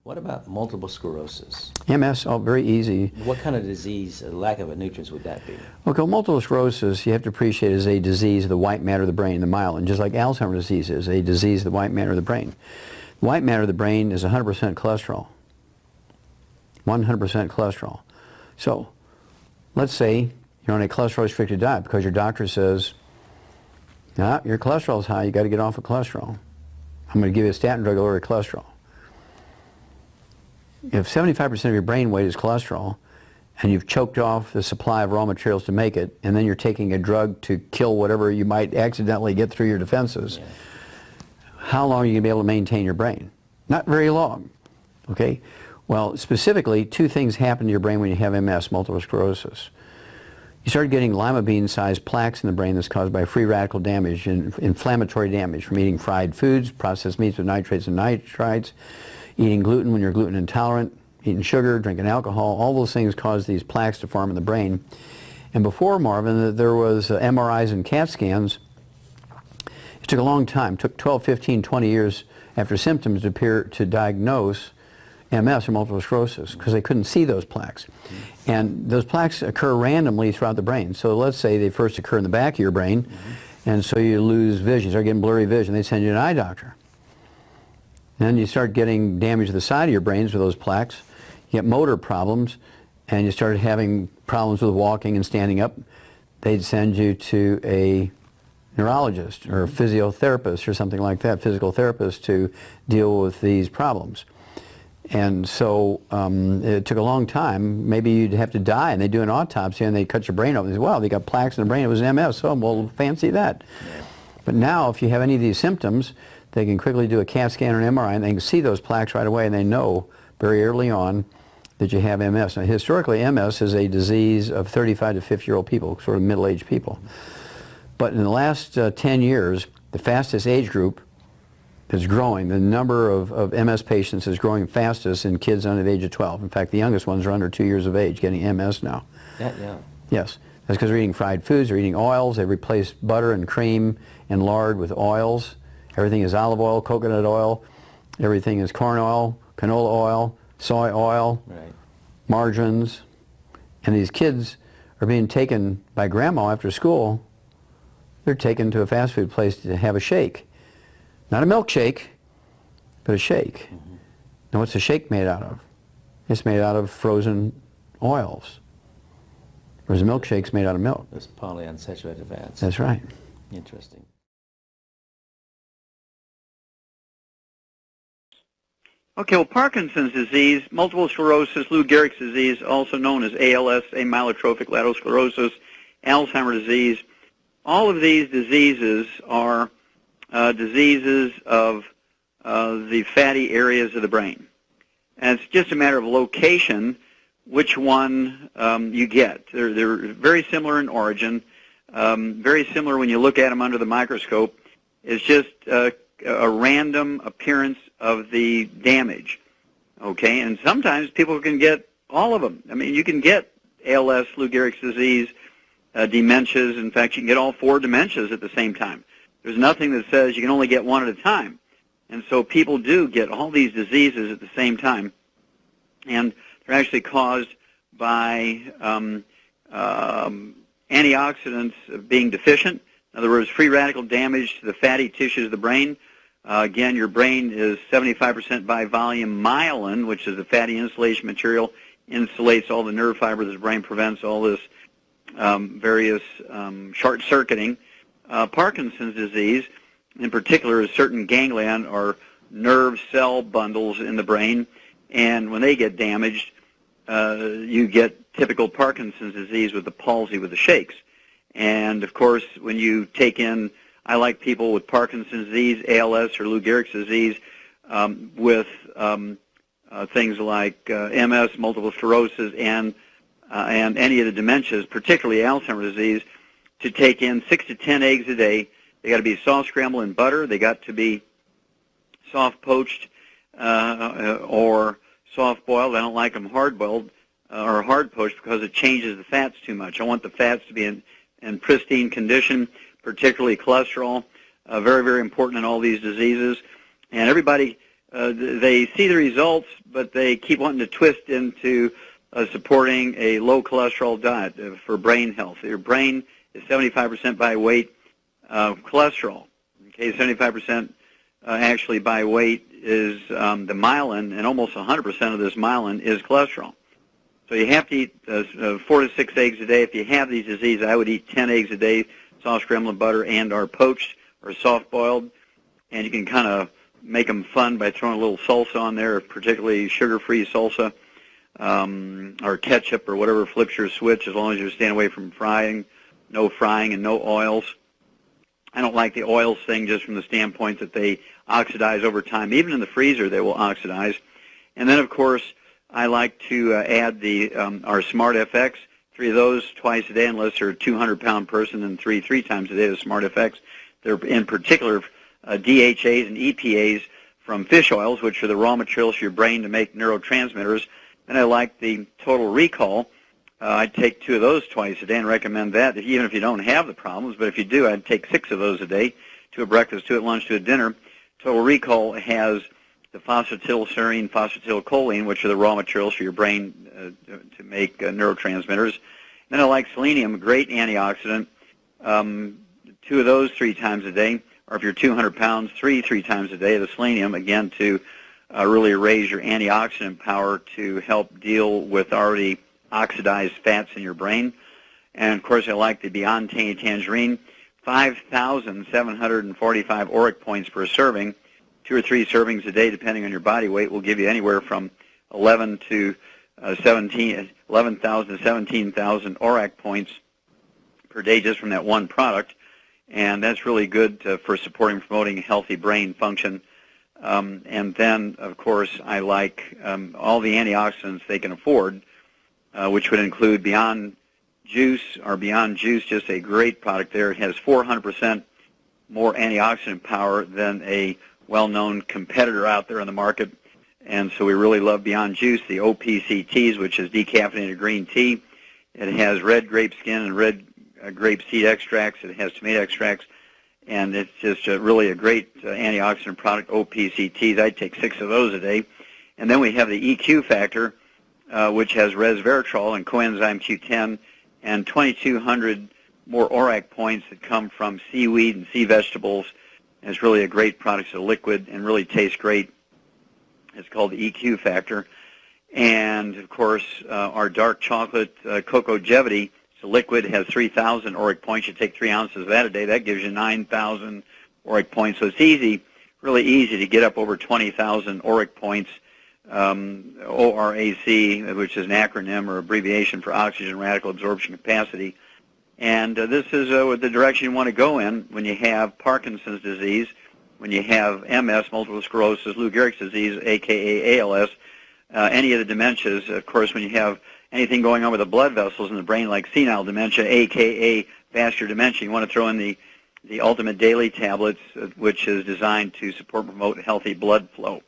What about multiple sclerosis? MS, oh, very easy. What kind of disease, lack of nutrients, would that be? Okay, multiple sclerosis, you have to appreciate, is a disease of the white matter of the brain, the myelin, just like Alzheimer's disease is a disease of the white matter of the brain. The white matter of the brain is 100% cholesterol. 100% cholesterol. So, let's say you're on a cholesterol-restricted diet because your doctor says, nah, your cholesterol is high, you got to get off of cholesterol. I'm going to give you a statin drug to lower your cholesterol. If 75% of your brain weight is cholesterol, and you've choked off the supply of raw materials to make it, and then you're taking a drug to kill whatever you might accidentally get through your defenses, how long are you going to be able to maintain your brain? Not very long, okay? Well, specifically, two things happen to your brain when you have MS, multiple sclerosis. You start getting lima bean-sized plaques in the brain that's caused by free radical damage and inflammatory damage from eating fried foods, processed meats with nitrates and nitrites, eating gluten when you're gluten intolerant, eating sugar, drinking alcohol. All those things cause these plaques to form in the brain. And before, Marvin, there was MRIs and CAT scans. It took a long time. It took 12, 15, 20 years after symptoms to appear to diagnose MS or multiple sclerosis because they couldn't see those plaques. And those plaques occur randomly throughout the brain. So let's say they first occur in the back of your brain, and so you lose vision, you start getting blurry vision. They send you to an eye doctor. Then you start getting damage to the side of your brains with those plaques. You get motor problems, and you start having problems with walking and standing up. They'd send you to a neurologist or a physiotherapist or something like that, physical therapist, to deal with these problems. And so it took a long time. Maybe you'd have to die, and they'd do an autopsy, and they'd cut your brain open. They say, well, they got plaques in the brain. It was MS. Oh, well, fancy that. But now, if you have any of these symptoms, they can quickly do a CAT scan or an MRI, and they can see those plaques right away, and they know very early on that you have MS. Now, historically, MS is a disease of 35 to 50-year-old people, sort of middle-aged people. But in the last 10 years, the fastest age group is growing. The number of MS patients is growing fastest in kids under the age of 12. In fact, the youngest ones are under 2 years of age getting MS now. Yeah. Yes. That's because they're eating fried foods, they're eating oils, they replace butter and cream and lard with oils. Everything is olive oil, coconut oil, everything is corn oil, canola oil, soy oil, margarines. And these kids are being taken by grandma after school. They're taken to a fast food place to have a shake. Not a milkshake, but a shake. Now what's a shake made out of? It's made out of frozen oils. Whereas a milkshake's made out of milk. Those polyunsaturated fats. That's right. Interesting. Okay, well, Parkinson's disease, multiple sclerosis, Lou Gehrig's disease, also known as ALS, amyotrophic lateral sclerosis, Alzheimer's disease, all of these diseases are diseases of the fatty areas of the brain. And it's just a matter of location, which one you get. They're very similar in origin, very similar when you look at them under the microscope. It's just a random appearance of the damage, okay? And sometimes people can get all of them. I mean, you can get ALS, Lou Gehrig's disease, dementias. In fact, you can get all 4 dementias at the same time. There's nothing that says you can only get one at a time. And so people do get all these diseases at the same time, and they're actually caused by antioxidants being deficient. In other words, free radical damage to the fatty tissues of the brain. Again, your brain is 75% by volume myelin, which is a fatty insulation material, insulates all the nerve fibers of the brain, prevents all this various short-circuiting. Parkinson's disease, in particular, is certain ganglion or nerve cell bundles in the brain, and when they get damaged, you get typical Parkinson's disease with the palsy, with the shakes. And, of course, when you take in, I like people with Parkinson's disease, ALS, or Lou Gehrig's disease, with things like MS, multiple sclerosis, and any of the dementias, particularly Alzheimer's disease, to take in 6 to 10 eggs a day. They got to be soft scrambled in butter. They got to be soft poached or soft boiled. I don't like them hard boiled or hard poached because it changes the fats too much. I want the fats to be in pristine condition, particularly cholesterol. Very, very important in all these diseases. And everybody, they see the results but they keep wanting to twist into supporting a low cholesterol diet for brain health. Your brain is 75% by weight cholesterol. Okay, 75% actually by weight is the myelin, and almost 100% of this myelin is cholesterol. So you have to eat 4 to 6 eggs a day. If you have these diseases, I would eat 10 eggs a day, soft scrambled butter and or poached or soft boiled, and you can kind of make them fun by throwing a little salsa on there, particularly sugar-free salsa or ketchup or whatever flips your switch, as long as you're staying away from frying, no frying and no oils. I don't like the oils thing just from the standpoint that they oxidize over time. Even in the freezer, they will oxidize. And then, of course, I like to add our Smart FX, 3 of those twice a day, unless you're a 200-pound person, and 3 times a day, the Smart FX. They're in particular DHAs and EPAs from fish oils, which are the raw materials for your brain to make neurotransmitters. And I like the Total Recall. I'd take 2 of those twice a day and recommend that, even if you don't have the problems. But if you do, I'd take 6 of those a day, 2 at breakfast, 2 at lunch, 2 at dinner. Total Recall has the phosphatidylserine, phosphatidylcholine, which are the raw materials for your brain to make neurotransmitters. Then I like selenium, a great antioxidant. 2 of those 3 times a day, or if you're 200 pounds, 3 times a day, the selenium, again, to really raise your antioxidant power to help deal with already oxidized fats in your brain. And, of course, I like the Beyond Tangerine, 5,745 ORAC points per serving. 2 or 3 servings a day, depending on your body weight, will give you anywhere from 11,000 to 17,000 ORAC points per day just from that one product. And that's really good for supporting and promoting healthy brain function. And then, of course, I like all the antioxidants they can afford, which would include Beyond Juice, or Beyond Juice, just a great product there. It has 400% more antioxidant power than a well-known competitor out there in the market. And so we really love Beyond Juice, the OPCTs, which is decaffeinated green tea. It has red grape skin and red grape seed extracts. It has tomato extracts. And it's just really a great antioxidant product, OPCTs. I'd take 6 of those a day. And then we have the EQ factor, which has resveratrol and coenzyme Q10 and 2,200 more ORAC points that come from seaweed and sea vegetables. And it's really a great product. It's a liquid and really tastes great. It's called the EQ factor. And, of course, our dark chocolate Youngevity, it's a liquid, has 3,000 ORAC points. You take 3 ounces of that a day. That gives you 9,000 ORAC points. So it's easy, really easy to get up over 20,000 ORAC points. ORAC, which is an acronym or abbreviation for oxygen radical absorption capacity. And this is the direction you want to go in when you have Parkinson's disease, when you have MS, multiple sclerosis, Lou Gehrig's disease, a.k.a. ALS, any of the dementias. Of course, when you have anything going on with the blood vessels in the brain, like senile dementia, a.k.a. vascular dementia, you want to throw in the Ultimate Daily tablets, which is designed to support and promote healthy blood flow.